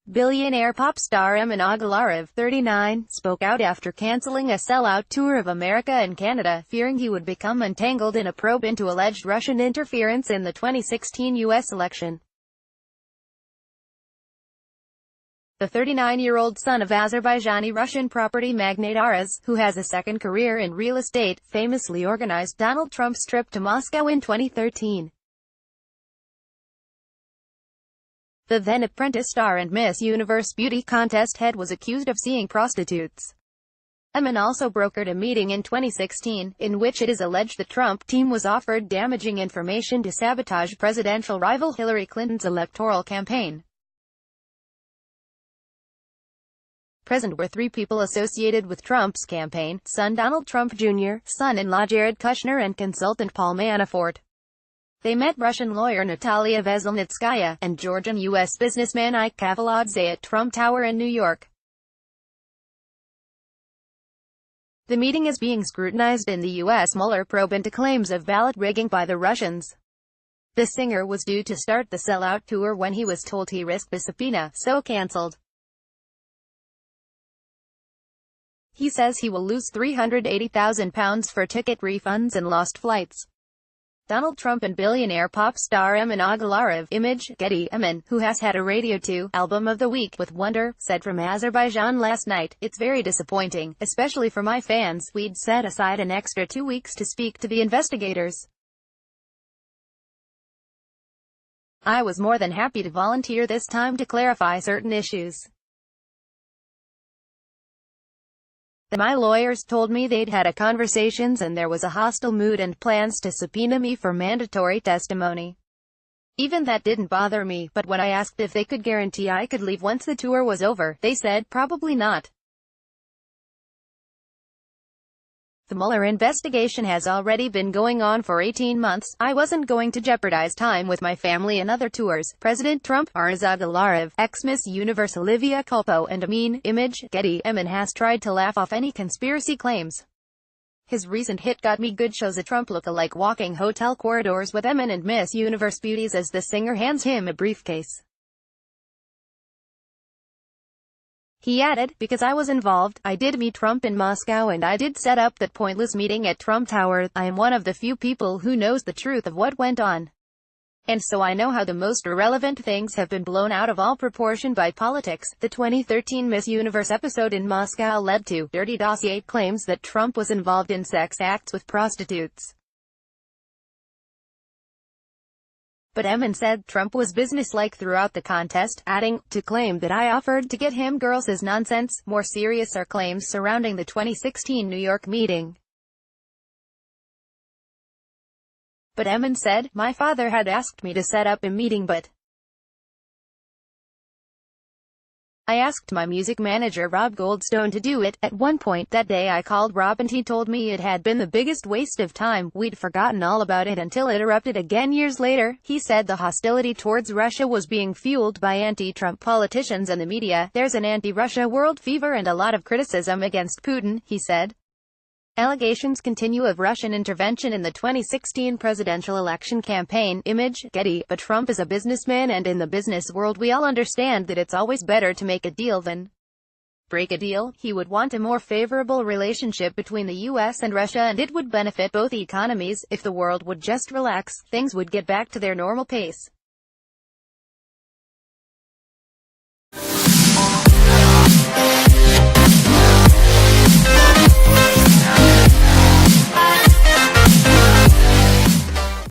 Billionaire pop star Emin Agalarov, 39, spoke out after cancelling a sellout tour of America and Canada, fearing he would become entangled in a probe into alleged Russian interference in the 2016 U.S. election. The 39-year-old son of Azerbaijani-Russian property magnate Aras, who has a second career in real estate, famously organized Donald Trump's trip to Moscow in 2013. The then Apprentice star and Miss Universe beauty contest head was accused of seeing prostitutes. Emin also brokered a meeting in 2016, in which it is alleged the Trump team was offered damaging information to sabotage presidential rival Hillary Clinton's electoral campaign. Present were three people associated with Trump's campaign: son Donald Trump Jr., son-in-law Jared Kushner, and consultant Paul Manafort. They met Russian lawyer Natalia Veselnitskaya, and Georgian U.S. businessman Ike Kavaladze at Trump Tower in New York. The meeting is being scrutinized in the U.S. Mueller probe into claims of ballot rigging by the Russians. The singer was due to start the sellout tour when he was told he risked a subpoena, so cancelled. He says he will lose £380,000 for ticket refunds and lost flights. Donald Trump and billionaire pop star Emin Agalarov, Image, Getty. Emin, who has had a Radio 2 Album of the Week with Wonder, said from Azerbaijan last night, "It's very disappointing, especially for my fans. We'd set aside an extra 2 weeks to speak to the investigators. I was more than happy to volunteer this time to clarify certain issues. My lawyers told me they'd had a conversations and there was a hostile mood and plans to subpoena me for mandatory testimony. Even that didn't bother me, but when I asked if they could guarantee I could leave once the tour was over, they said, probably not." The Mueller investigation has already been going on for 18 months. I wasn't going to jeopardize time with my family and other tours. President Trump, Aras Agalarov, ex-Miss Universe Olivia Culpo, and Emin, Image, Getty. Emin has tried to laugh off any conspiracy claims. His recent hit Got Me Good shows a Trump look-alike walking hotel corridors with Emin and Miss Universe beauties as the singer hands him a briefcase. He added, "Because I was involved, I did meet Trump in Moscow and I did set up that pointless meeting at Trump Tower. I am one of the few people who knows the truth of what went on. And so I know how the most irrelevant things have been blown out of all proportion by politics." The 2013 Miss Universe episode in Moscow led to dirty dossier claims that Trump was involved in sex acts with prostitutes. But Emin said Trump was businesslike throughout the contest, adding, "To claim that I offered to get him girls is nonsense." More serious are claims surrounding the 2016 New York meeting. But Emin said, "My father had asked me to set up a meeting, but I asked my music manager Rob Goldstone to do it. At one point that day I called Rob and he told me it had been the biggest waste of time. We'd forgotten all about it until it erupted again years later." He said the hostility towards Russia was being fueled by anti-Trump politicians and the media. "There's an anti-Russia world fever and a lot of criticism against Putin," he said. Allegations continue of Russian intervention in the 2016 presidential election campaign. Image, Getty. But Trump is a businessman, and in the business world we all understand that it's always better to make a deal than break a deal. He would want a more favorable relationship between the US and Russia, and it would benefit both economies. If the world would just relax, things would get back to their normal pace.